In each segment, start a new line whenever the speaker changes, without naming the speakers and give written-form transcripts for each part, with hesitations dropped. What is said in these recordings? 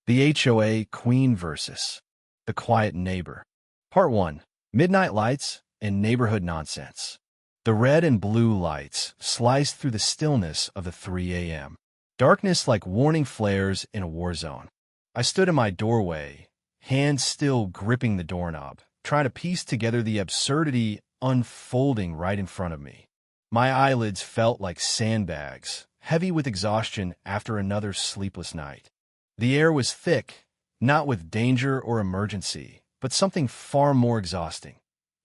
The HOA Queen versus the Quiet Neighbor. Part 1. Midnight Lights and Neighborhood Nonsense. The red and blue lights sliced through the stillness of the 3 a.m. Darkness like warning flares in a war zone. I stood in my doorway, hands still gripping the doorknob, trying to piece together the absurdity unfolding right in front of me. My eyelids felt like sandbags, heavy with exhaustion after another sleepless night. The air was thick, not with danger or emergency, but something far more exhausting: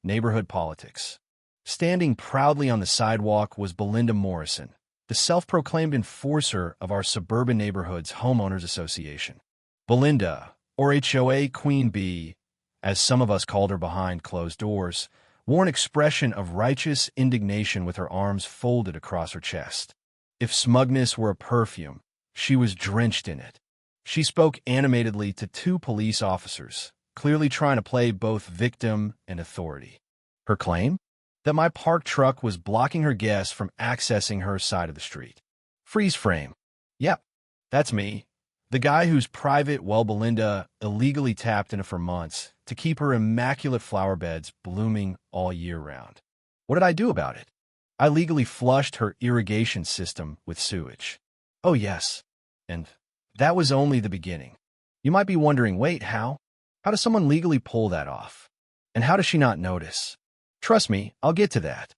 neighborhood politics. Standing proudly on the sidewalk was Belinda Morrison, the self-proclaimed enforcer of our suburban neighborhood's homeowners association. Belinda, or HOA Queen Bee, as some of us called her behind closed doors, wore an expression of righteous indignation with her arms folded across her chest. If smugness were a perfume, she was drenched in it. She spoke animatedly to 2 police officers, clearly trying to play both victim and authority. Her claim? That my parked truck was blocking her guests from accessing her side of the street. Freeze frame. Yep, that's me. The guy whose private well Belinda illegally tapped into for months to keep her immaculate flower beds blooming all year round. What did I do about it? I legally flushed her irrigation system with sewage. Oh yes, and that was only the beginning. You might be wondering, wait, how? How does someone legally pull that off? And how does she not notice? Trust me, I'll get to that.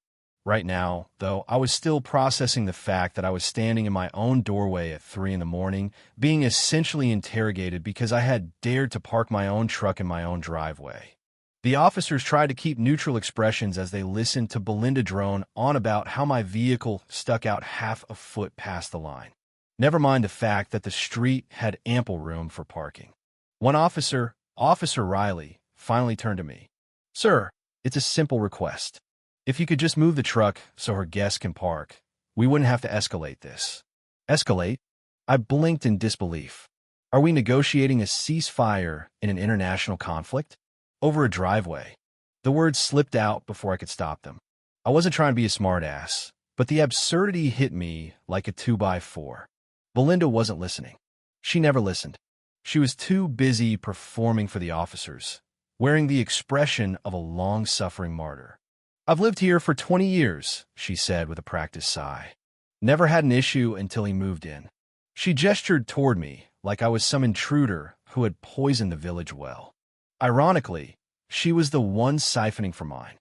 Right now, though, I was still processing the fact that I was standing in my own doorway at 3 in the morning, being essentially interrogated because I had dared to park my own truck in my own driveway. The officers tried to keep neutral expressions as they listened to Belinda drone on about how my vehicle stuck out half a foot past the line. Never mind the fact that the street had ample room for parking. One officer, Officer Riley, finally turned to me. Sir, it's a simple request. If you could just move the truck so her guests can park, we wouldn't have to escalate this. Escalate? I blinked in disbelief. Are we negotiating a ceasefire in an international conflict? Over a driveway? The words slipped out before I could stop them. I wasn't trying to be a smartass, but the absurdity hit me like a 2x4. Belinda wasn't listening. She never listened. She was too busy performing for the officers, wearing the expression of a long-suffering martyr. I've lived here for 20 years, she said with a practiced sigh. Never had an issue until he moved in. She gestured toward me like I was some intruder who had poisoned the village well. Ironically, she was the one siphoning from mine.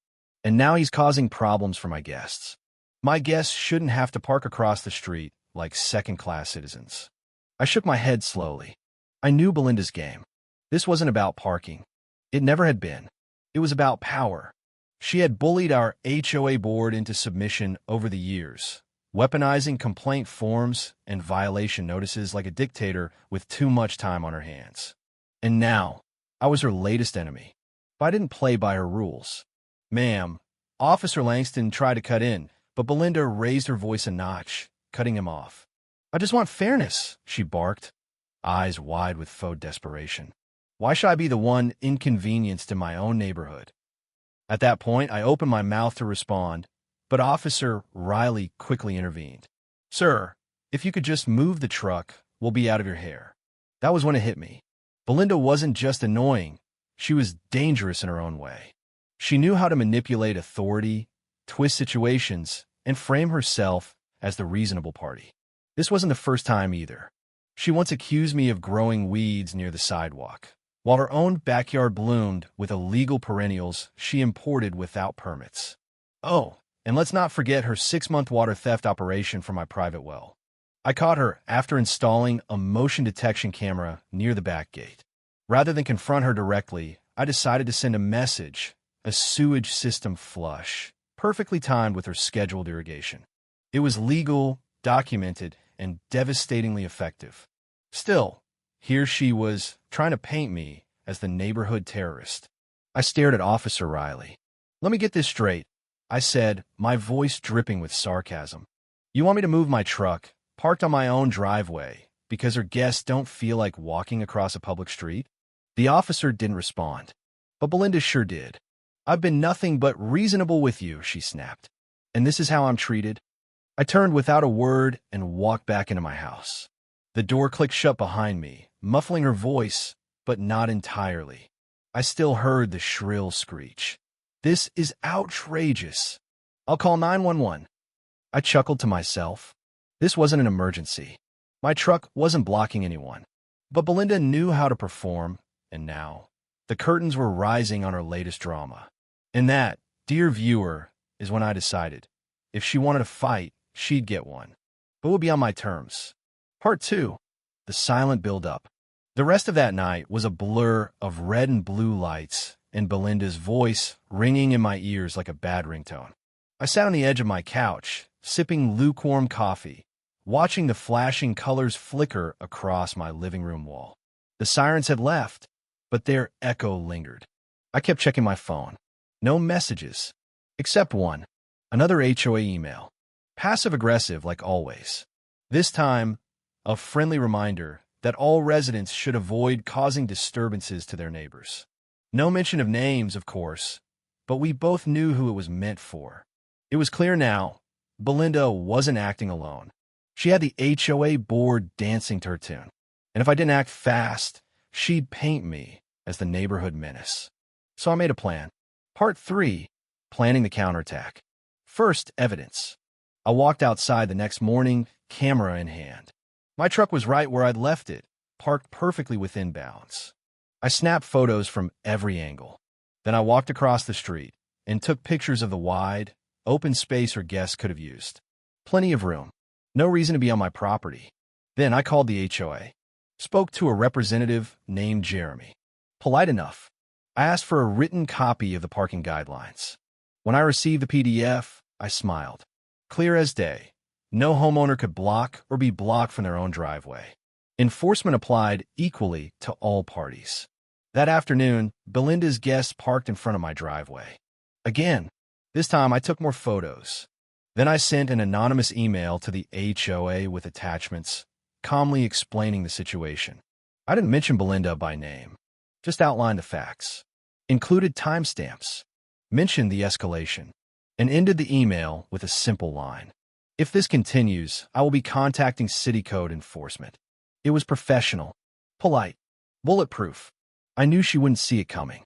And now he's causing problems for my guests. My guests shouldn't have to park across the street like second-class citizens. I shook my head slowly. I knew Belinda's game. This wasn't about parking. It never had been. It was about power. She had bullied our HOA board into submission over the years, weaponizing complaint forms and violation notices like a dictator with too much time on her hands. And now, I was her latest enemy. But I didn't play by her rules. Ma'am, Officer Langston tried to cut in, but Belinda raised her voice a notch, cutting him off. I just want fairness, she barked, eyes wide with faux desperation. Why should I be the one inconvenienced in my own neighborhood? At that point, I opened my mouth to respond, but Officer Riley quickly intervened. Sir, if you could just move the truck, we'll be out of your hair. That was when it hit me. Belinda wasn't just annoying, she was dangerous in her own way. She knew how to manipulate authority, twist situations, and frame herself as the reasonable party. This wasn't the first time either. She once accused me of growing weeds near the sidewalk, while her own backyard bloomed with illegal perennials she imported without permits. Oh, and let's not forget her 6-month water theft operation from my private well. I caught her after installing a motion detection camera near the back gate. Rather than confront her directly, I decided to send a message, a sewage system flush, perfectly timed with her scheduled irrigation. It was legal, documented, and devastatingly effective. Still, here she was, trying to paint me as the neighborhood terrorist. I stared at Officer Riley. Let me get this straight, I said, my voice dripping with sarcasm. You want me to move my truck, parked on my own driveway, because her guests don't feel like walking across a public street? The officer didn't respond, but Belinda sure did. I've been nothing but reasonable with you, she snapped. And this is how I'm treated? I turned without a word and walked back into my house. The door clicked shut behind me, muffling her voice, but not entirely. I still heard the shrill screech. "This is outrageous. I'll call 911. I chuckled to myself. This wasn't an emergency. My truck wasn't blocking anyone. But Belinda knew how to perform, and now the curtains were rising on her latest drama. And that, dear viewer, is when I decided, if she wanted a fight, she'd get one. But it would be on my terms. Part 2. The silent build-up. The rest of that night was a blur of red and blue lights and Belinda's voice ringing in my ears like a bad ringtone. I sat on the edge of my couch, sipping lukewarm coffee, watching the flashing colors flicker across my living room wall. The sirens had left, but their echo lingered. I kept checking my phone. No messages, except one. Another HOA email. Passive-aggressive like always. This time, a friendly reminder that all residents should avoid causing disturbances to their neighbors. No mention of names, of course, but we both knew who it was meant for. It was clear now, Belinda wasn't acting alone. She had the HOA board dancing to her tune. And if I didn't act fast, she'd paint me as the neighborhood menace. So I made a plan. Part 3. Planning the counterattack. First, evidence. I walked outside the next morning, camera in hand. My truck was right where I'd left it, parked perfectly within bounds. I snapped photos from every angle. Then I walked across the street and took pictures of the wide, open space her guests could have used. Plenty of room. No reason to be on my property. Then I called the HOA. Spoke to a representative named Jeremy. Polite enough. I asked for a written copy of the parking guidelines. When I received the PDF, I smiled. Clear as day. No homeowner could block or be blocked from their own driveway. Enforcement applied equally to all parties. That afternoon, Belinda's guests parked in front of my driveway. Again, this time I took more photos. Then I sent an anonymous email to the HOA with attachments, calmly explaining the situation. I didn't mention Belinda by name, just outlined the facts. Included timestamps, mentioned the escalation, and ended the email with a simple line. If this continues, I will be contacting city code enforcement. It was professional, polite, bulletproof. I knew she wouldn't see it coming.